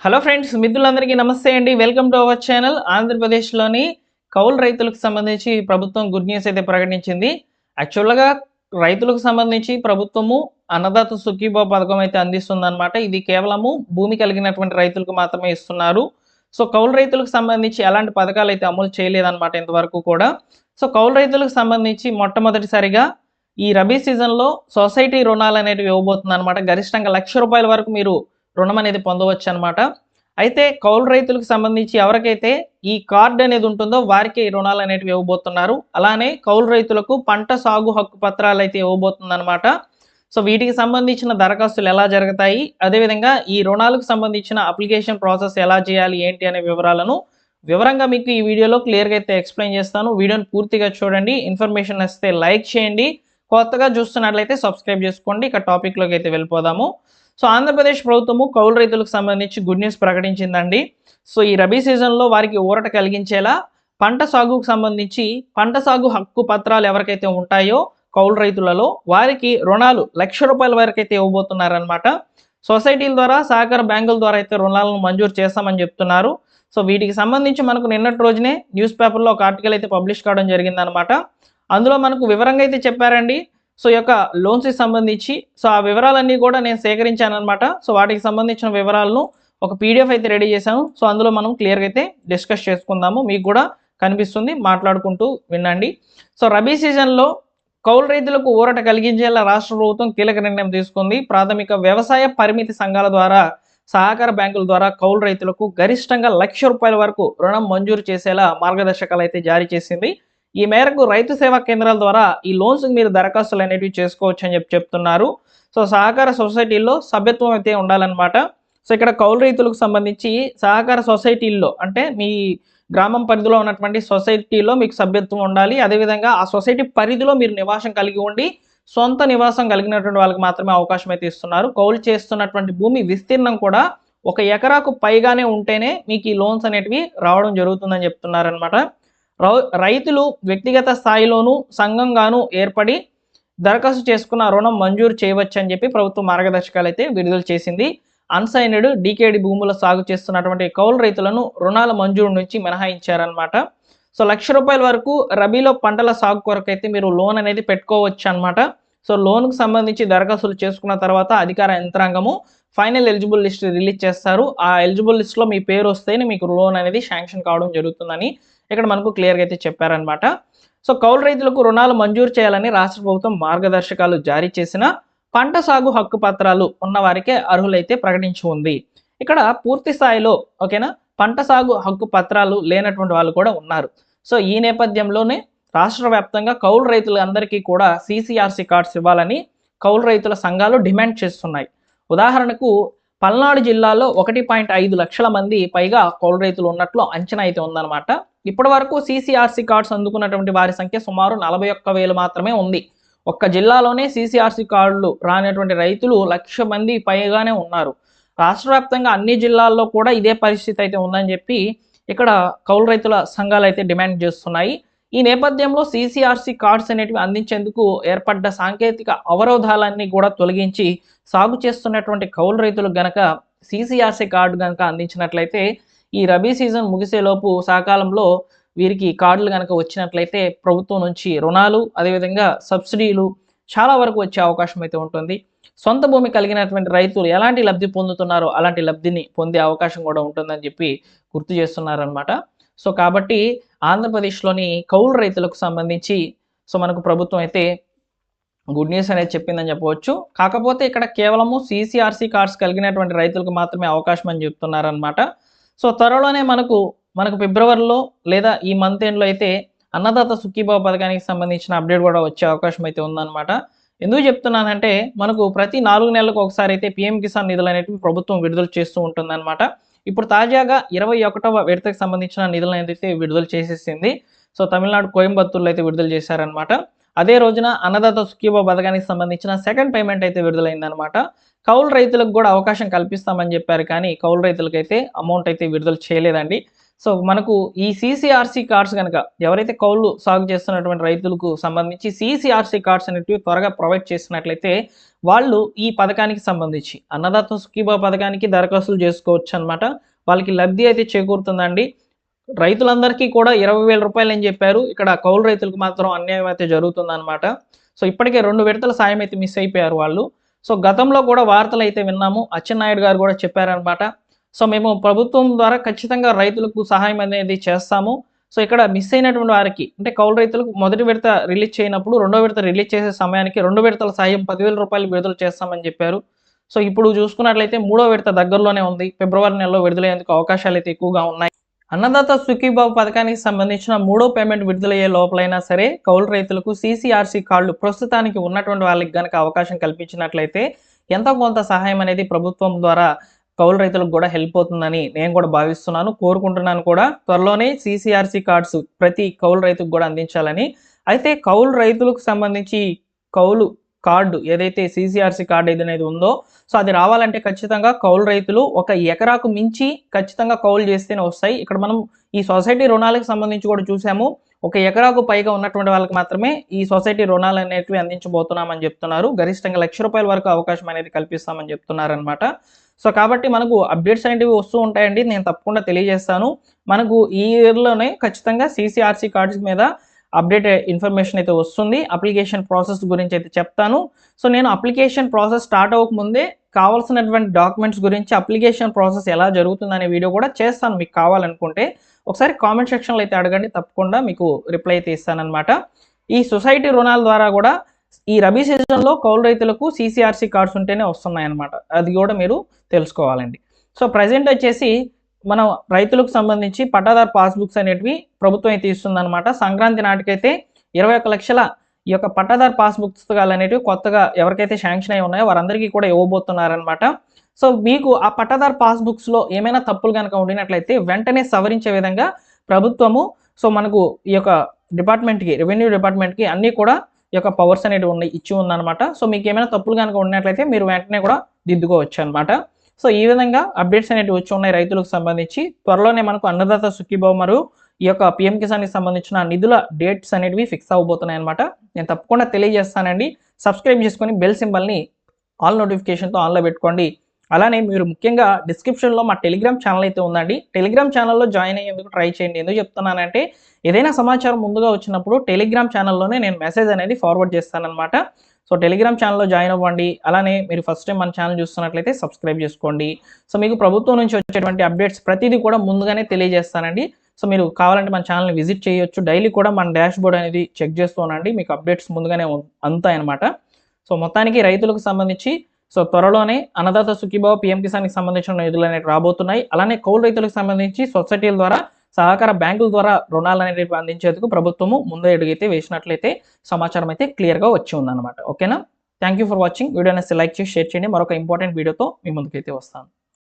Hello friends, మిత్రులందరికీ నమస్తే అండి. Welcome to our channel. ఆంధ్రప్రదేశ్‌లోని కౌలు రైతులకు సంబంధించి ప్రభుత్వం గుడ్ న్యూస్ అయితే ప్రకటించింది. యాక్చువల్‌గా రైతులకు సంబంధించి ప్రభుత్వము అన్నదాత సుఖీభవ పథకం అయితే అందిస్తుందన్నమాట. ఇది కేవలము భూమి కలిగినటువంటి రైతులకు మాత్రమే ఇస్తున్నారు. సో, కౌలు రైతులకు సంబంధించి ఎలాంటి పథకాలైతే అమలు చేయలేదన్నమాట ఇంతవరకు కూడా. సో, కౌలు రైతులకు సంబంధించి మొట్టమొదటిసారిగా ఈ రబీ సీజన్‌లో సొసైటీ రుణాలనేటివి ఇవ్వబోతుందన్నమాట. గరిష్టంగా ₹1,00,000 వరకు మీరు రుణం అనేది పొందవచ్చనమాట. అయితే కౌలు రైతులకు సంబంధించి ఎవరికైతే ఈ కార్డ్ అనేది ఉంటుందో వారికి రుణాలు అనేటివి ఇవ్వబోతున్నారు. అలానే కౌలు రైతులకు పంట సాగు హక్కు పత్రాలైతే ఇవ్వబోతుందనమాట. సో, వీటికి సంబంధించిన దరఖాస్తులు ఎలా జరుగుతాయి, అదేవిధంగా ఈ రుణాలకు సంబంధించిన అప్లికేషన్ ప్రాసెస్ ఎలా చేయాలి, ఏంటి అనే వివరాలను వివరంగా మీకు ఈ వీడియోలో క్లియర్‌గా అయితే ఎక్స్‌ప్లెయిన్ చేస్తాను. వీడియోని పూర్తిగా చూడండి. ఇన్ఫర్మేషన్ నచ్చితే లైక్ చేయండి. కొత్తగా చూస్తున్నట్లయితే సబ్స్క్రైబ్ చేసుకోండి. ఇక టాపిక్‌లోకి అయితే వెళ్ళిపోదాము. సో, ఆంధ్రప్రదేశ్ ప్రభుత్వము కౌలు రైతులకు సంబంధించి గుడ్ న్యూస్ ప్రకటించిందండి. సో, ఈ రబీ సీజన్‌లో వారికి ఊరట కలిగించేలా పంట సాగుకు సంబంధించి పంట సాగు హక్కు పత్రాలు ఎవరికైతే ఉంటాయో కౌలు రైతులలో వారికి రుణాలు ₹1,00,000 వరకైతే ఇవ్వబోతున్నారనమాట. సొసైటీల ద్వారా, సహకార బ్యాంకుల ద్వారా అయితే రుణాలను మంజూరు చేస్తామని చెప్తున్నారు. సో, వీటికి సంబంధించి మనకు నిన్నటి రోజునే న్యూస్ పేపర్‌లో ఒక ఆర్టికల్ అయితే పబ్లిష్ కావడం జరిగిందనమాట. అందులో మనకు వివరంగా అయితే చెప్పారండి. సో, ఈ యొక్క లోన్స్‌కి సంబంధించి సో, ఆ వివరాలన్నీ కూడా నేను సేకరించాననమాట. సో, వాటికి సంబంధించిన వివరాలను ఒక పీడీఎఫ్ అయితే రెడీ చేశాను. సో, అందులో మనం క్లియర్‌గా అయితే డిస్కస్ చేసుకుందాము. మీకు కూడా కనిపిస్తుంది. మాట్లాడుకుంటూ వినండి. సో, రబీ సీజన్‌లో కౌలు రైతులకు ఊరట కలిగించేలా రాష్ట్ర ప్రభుత్వం కీలక నిర్ణయం తీసుకుంది. ప్రాథమిక వ్యవసాయ పరిమితి సంఘాల ద్వారా, సహకార బ్యాంకుల ద్వారా కౌలు రైతులకు గరిష్టంగా ₹1,00,000 వరకు రుణం మంజూరు చేసేలా మార్గదర్శకాలు అయితే జారీ చేసింది. ఈ మేరకు రైతు సేవా కేంద్రాల ద్వారా ఈ లోన్స్‌కి మీరు దరఖాస్తులు అనేటివి చేసుకోవచ్చు అని చెప్తున్నారు. సో, సహకార సొసైటీల్లో సభ్యత్వం అయితే ఉండాలన్నమాట. సో, ఇక్కడ కౌలు రైతులకు సంబంధించి సహకార సొసైటీల్లో అంటే మీ గ్రామం పరిధిలో ఉన్నటువంటి సొసైటీలో మీకు సభ్యత్వం ఉండాలి. అదేవిధంగా ఆ సొసైటీ పరిధిలో మీరు నివాసం కలిగి ఉండి సొంత నివాసం కలిగినటువంటి వాళ్ళకి మాత్రమే అవకాశం అయితే ఇస్తున్నారు. కౌలు చేస్తున్నటువంటి భూమి విస్తీర్ణం కూడా 1 ఎకరాకు పైగానే ఉంటేనే మీకు ఈ లోన్స్ అనేటివి రావడం జరుగుతుందని చెప్తున్నారనమాట. రైతులు వ్యక్తిగత స్థాయిలోనూ సంఘంగాను ఏర్పడి దరఖాస్తు చేసుకున్న రుణం మంజూరు చేయవచ్చని చెప్పి ప్రభుత్వం మార్గదర్శకాలు అయితే విడుదల చేసింది. అన్సైన్డ్ డీకేడి భూముల సాగు చేస్తున్నటువంటి కౌలు రైతులను రుణాల మంజూరు నుంచి మినహాయించారనమాట. సో, ₹1,00,000 వరకు రబీలో పంటల సాగు కొరకు అయితే మీరు లోన్ అనేది పెట్టుకోవచ్చు అనమాట. సో, లోన్‌కు సంబంధించి దరఖాస్తులు చేసుకున్న తర్వాత అధికార యంత్రాంగము ఫైనల్ ఎలిజిబుల్ లిస్ట్ రిలీజ్ చేస్తారు. ఆ ఎలిజిబుల్ లిస్ట్‌లో మీ పేరు వస్తేనే మీకు లోన్ అనేది శాంక్షన్ కావడం జరుగుతుందని ఇక్కడ మనకు క్లియర్‌గా అయితే చెప్పారనమాట. సో, కౌలు రైతులకు రుణాలు మంజూరు చేయాలని రాష్ట్ర ప్రభుత్వం మార్గదర్శకాలు జారీ చేసిన పంట సాగు హక్కు పత్రాలు ఉన్న వారికే అర్హులైతే ప్రకటించి ఉంది. ఇక్కడ పూర్తి స్థాయిలో ఓకేనా పంట సాగు హక్కు పత్రాలు లేనటువంటి వాళ్ళు కూడా ఉన్నారు. సో, ఈ నేపథ్యంలోనే రాష్ట్ర వ్యాప్తంగా కౌలు రైతులందరికీ కూడా సీసీఆర్‌సీ కార్డ్స్ ఇవ్వాలని కౌలు రైతుల సంఘాలు డిమాండ్ చేస్తున్నాయి. ఉదాహరణకు పల్నాడు జిల్లాలో 1.5 లక్షల మంది పైగా కౌలు రైతులు ఉన్నట్లు అంచనా అయితే ఉందన్నమాట. ఇప్పటి వరకు సీసీఆర్‌సీ కార్డ్స్ అందుకున్నటువంటి వారి సంఖ్య సుమారు 41,000 మాత్రమే ఉంది. ఒక్క జిల్లాలోనే సీసీఆర్‌సీ కార్డులు రానటువంటి రైతులు 1,00,000 మంది పైగానే ఉన్నారు. రాష్ట్ర వ్యాప్తంగా అన్ని జిల్లాల్లో కూడా ఇదే పరిస్థితి అయితే ఉందని చెప్పి ఇక్కడ కౌలు రైతుల సంఘాలు అయితే డిమాండ్ చేస్తున్నాయి. ఈ నేపథ్యంలో సీసీఆర్‌సీ కార్డ్స్ అనేటివి అందించేందుకు ఏర్పడ్డ సాంకేతిక అవరోధాలన్నీ కూడా తొలగించి సాగు చేస్తున్నటువంటి కౌలు రైతులకు గనక సీసీఆర్‌సీ కార్డు గనక అందించినట్లయితే ఈ రబీ సీజన్ ముగిసేలోపు సకాలంలో వీరికి కార్డులు గనక వచ్చినట్లయితే ప్రభుత్వం నుంచి రుణాలు, అదేవిధంగా సబ్సిడీలు చాలా వరకు వచ్చే అవకాశం అయితే ఉంటుంది. సొంత భూమి కలిగినటువంటి రైతులు ఎలాంటి లబ్ధి పొందుతున్నారో అలాంటి లబ్ధిని పొందే అవకాశం కూడా ఉంటుందని చెప్పి గుర్తు చేస్తున్నారనమాట. సో, కాబట్టి ఆంధ్రప్రదేశ్‌లోని కౌలు రైతులకు సంబంధించి సో, మనకు ప్రభుత్వం అయితే గుడ్ న్యూస్ అనేది చెప్పిందని చెప్పవచ్చు. కాకపోతే ఇక్కడ కేవలము సీసీఆర్‌సీ కార్డ్స్ కలిగినటువంటి రైతులకు మాత్రమే అవకాశం అని చెప్తున్నారనమాట. సో, త్వరలోనే మనకు ఫిబ్రవరిలో లేదా ఈ మంత్ ఎండ్‌లో అయితే అన్నదాత సుఖీభవ పథకానికి సంబంధించిన అప్డేట్ కూడా వచ్చే అవకాశం అయితే ఉందన్నమాట. ఎందుకు చెప్తున్నానంటే మనకు ప్రతి 4 నెలలకు ఒకసారి అయితే పీఎం కిసాన్ నిధులు అనేటివి ప్రభుత్వం విడుదల చేస్తూ ఉంటుందన్నమాట. ఇప్పుడు తాజాగా 21వ విడతకు సంబంధించిన నిధులను ఏదైతే విడుదల చేసేసింది. సో, తమిళనాడు కోయంబత్తూర్‌లో అయితే విడుదల చేశారనమాట. అదే రోజున అన్నదాత సుఖీభవ పథకానికి సంబంధించిన సెకండ్ పేమెంట్ అయితే విడుదలైందనమాట. కౌలు రైతులకు కూడా అవకాశం కల్పిస్తామని చెప్పారు కానీ కౌలు రైతులకైతే అమౌంట్ అయితే విడుదల చేయలేదండి. సో మనకు ఈ సీసీఆర్సీ కార్డ్స్ గనక ఎవరైతే కౌలు సాగు చేస్తున్నటువంటి రైతులకు సంబంధించి సీసీఆర్సీ కార్డ్స్ అనేటివి త్వరగా ప్రొవైడ్ చేసినట్లయితే వాళ్ళు ఈ పథకానికి సంబంధించి అన్నదాత సుఖీభావ పథకానికి దరఖాస్తులు చేసుకోవచ్చనమాట. వాళ్ళకి లబ్ధి అయితే చేకూరుతుందండి. రైతులందరికీ కూడా 20,000 రూపాయలని చెప్పారు. ఇక్కడ కౌలు రైతులకు మాత్రం అన్యాయం అయితే జరుగుతుందనమాట. సో ఇప్పటికే 2 విడతల సాయం అయితే మిస్ అయిపోయారు వాళ్ళు. సో గతంలో కూడా వార్తలైతే విన్నాము. అచ్చెన్నాయుడు గారు కూడా చెప్పారనమాట. సో మేము ప్రభుత్వం ద్వారా ఖచ్చితంగా రైతులకు సహాయం అనేది చేస్తాము. సో ఇక్కడ మిస్ అయినటువంటి వారికి అంటే కౌలు రైతులకు మొదటి విడత రిలీజ్ చేయనప్పుడు రెండో విడత రిలీజ్ చేసే సమయానికి 2 విడతల సాయం 10,000 రూపాయలు విడుదల చేస్తామని చెప్పారు. సో ఇప్పుడు చూసుకున్నట్లయితే మూడో విడత దగ్గరలోనే ఉంది. ఫిబ్రవరి నెలలో విడుదలయ్యేందుకు అవకాశాలు అయితే ఎక్కువగా ఉన్నాయి. అన్నదాత సుఖీభావ పథకానికి సంబంధించిన మూడో పేమెంట్ విడుదలయ్యే లోపలైనా సరే కౌలు రైతులకు సీసీఆర్సీ కార్డులు ప్రస్తుతానికి ఉన్నటువంటి వాళ్ళకి గనక అవకాశం కల్పించినట్లయితే ఎంతో కొంత సహాయం అనేది ప్రభుత్వం ద్వారా కౌలు రైతులకు కూడా హెల్ప్ అవుతుందని నేను కూడా భావిస్తున్నాను, కోరుకుంటున్నాను కూడా. త్వరలోనే సీసీఆర్సీ కార్డ్స్ ప్రతి కౌలు రైతుకు కూడా అందించాలని. అయితే కౌలు రైతులకు సంబంధించి కౌలు కార్డు ఏదైతే సీసీఆర్సీ కార్డు ఏదైతే ఉందో సో అది రావాలంటే ఖచ్చితంగా కౌలు రైతులు 1 ఎకరాకు మించి ఖచ్చితంగా కౌలు చేస్తేనే వస్తాయి. ఇక్కడ మనం ఈ సొసైటీ రుణాలకు సంబంధించి కూడా చూసాము. 1 ఎకరాకు పైగా ఉన్నటువంటి వాళ్ళకి మాత్రమే ఈ సొసైటీ రుణాలు అనేటివి అందించబోతున్నామని చెప్తున్నారు. గరిష్టంగా ₹1,00,000 వరకు అవకాశం అనేది కల్పిస్తామని చెప్తున్నారనమాట. సో కాబట్టి మనకు అప్డేట్స్ అనేటివి వస్తూ ఉంటాయండి. నేను తప్పకుండా తెలియజేస్తాను. మనకు ఈ ఇయర్‌లోనే ఖచ్చితంగా సీసీఆర్సీ కార్డ్స్ మీద అప్డేట్ ఇన్ఫర్మేషన్ అయితే వస్తుంది. అప్లికేషన్ ప్రాసెస్ గురించి అయితే చెప్తాను. సో నేను అప్లికేషన్ ప్రాసెస్ స్టార్ట్ అవ్వకముందే కావాల్సినటువంటి డాక్యుమెంట్స్ గురించి అప్లికేషన్ ప్రాసెస్ ఎలా జరుగుతుందనే వీడియో కూడా చేస్తాను. మీకు కావాలనుకుంటే ఒకసారి కామెంట్ సెక్షన్లో అయితే అడగండి, తప్పకుండా మీకు రిప్లై అయితే ఇస్తానన్నమాట. ఈ సొసైటీ రుణాల ద్వారా కూడా ఈ రబీ సీజన్లో కౌలు రైతులకు సీసీఆర్సీ కార్డ్స్ ఉంటేనే వస్తున్నాయన్నమాట. అది కూడా మీరు తెలుసుకోవాలండి. సో ప్రజెంట్ వచ్చేసి మనం రైతులకు సంబంధించి పట్టాదారు పాస్బుక్స్ అనేటివి ప్రభుత్వం అయితే ఇస్తుందన్నమాట. సంక్రాంతి నాటికైతే 21 లక్షల ఈ యొక్క పట్టాదారు పాస్బుక్ పుస్తకాలు అనేటివి కొత్తగా ఎవరికైతే శాంక్షన్ అయి ఉన్నాయో వారందరికీ కూడా ఇవ్వబోతున్నారనమాట. సో మీకు ఆ పట్టాదారు పాస్బుక్స్లో ఏమైనా తప్పులు కనుక ఉండినట్లయితే వెంటనే సవరించే విధంగా ప్రభుత్వము సో మనకు ఈ యొక్క డిపార్ట్మెంట్కి, రెవెన్యూ డిపార్ట్మెంట్కి అన్నీ కూడా ఈ యొక్క పవర్స్ అనేవి ఇచ్చి ఉందన్నమాట. సో మీకు ఏమైనా తప్పులు కనుక ఉన్నట్లయితే మీరు వెంటనే కూడా దిద్దుకోవచ్చు అనమాట. సో ఈ విధంగా అప్డేట్స్ అనేవి వచ్చి ఉన్నాయి రైతులకు సంబంధించి. త్వరలోనే మనకు అన్నదాత సుఖీభావ మరియు ఈ యొక్క పీఎం కిసాన్కి సంబంధించిన నిధుల డేట్స్ అనేవి ఫిక్స్ అవబోతున్నాయి అనమాట. నేను తప్పకుండా తెలియజేస్తానండి. సబ్స్క్రైబ్ చేసుకొని బెల్ సింబల్ని ఆల్ నోటిఫికేషన్తో ఆన్లో పెట్టుకోండి. అలానే మీరు ముఖ్యంగా డిస్క్రిప్షన్లో మా టెలిగ్రామ్ ఛానల్ అయితే ఉందండి. టెలిగ్రామ్ ఛానల్లో జాయిన్ అయ్యేందుకు ట్రై చేయండి. ఎందుకు చెప్తున్నానంటే ఏదైనా సమాచారం ముందుగా వచ్చినప్పుడు టెలిగ్రామ్ ఛానల్లోనే నేను మెసేజ్ అనేది ఫార్వర్డ్ చేస్తానన్నమాట. సో టెలిగ్రామ్ ఛానల్లో జాయిన్ అవ్వండి. అలానే మీరు ఫస్ట్ టైం మన ఛానల్ చూస్తున్నట్లయితే సబ్స్క్రైబ్ చేసుకోండి. సో మీకు ప్రభుత్వం నుంచి వచ్చేటువంటి అప్డేట్స్ ప్రతిదీ కూడా ముందుగానే తెలియజేస్తానండి. సో మీరు కావాలంటే మన ఛానల్ని విజిట్ చేయొచ్చు. డైలీ కూడా మన డాష్ బోర్డ్ అనేది చెక్ చేస్తూ ఉండండి. మీకు అప్డేట్స్ ముందుగానే అందుతాయన్నమాట. సో మొత్తానికి రైతులకు సంబంధించి సో త్వరలోనే అన్నదాత సుఖీభావ పీఎం కిసాన్కి సంబంధించిన నిధులు అనేవి రాబోతున్నాయి. అలానే కౌలు రైతులకు సంబంధించి సొసైటీల ద్వారా సహకార బ్యాంకుల ద్వారా రుణాలు అనేవి అందించేందుకు ప్రభుత్వము ముందు అడుగైతే వేసినట్లయితే సమాచారం అయితే క్లియర్గా వచ్చి ఉందన్నమాట. ఓకేనా? Thank you for watching. Video అనేది లైక్ చేసి షేర్ చేయండి. మరొక ఇంపార్టెంట్ వీడియోతో మీ ముందుకైతే వస్తాను.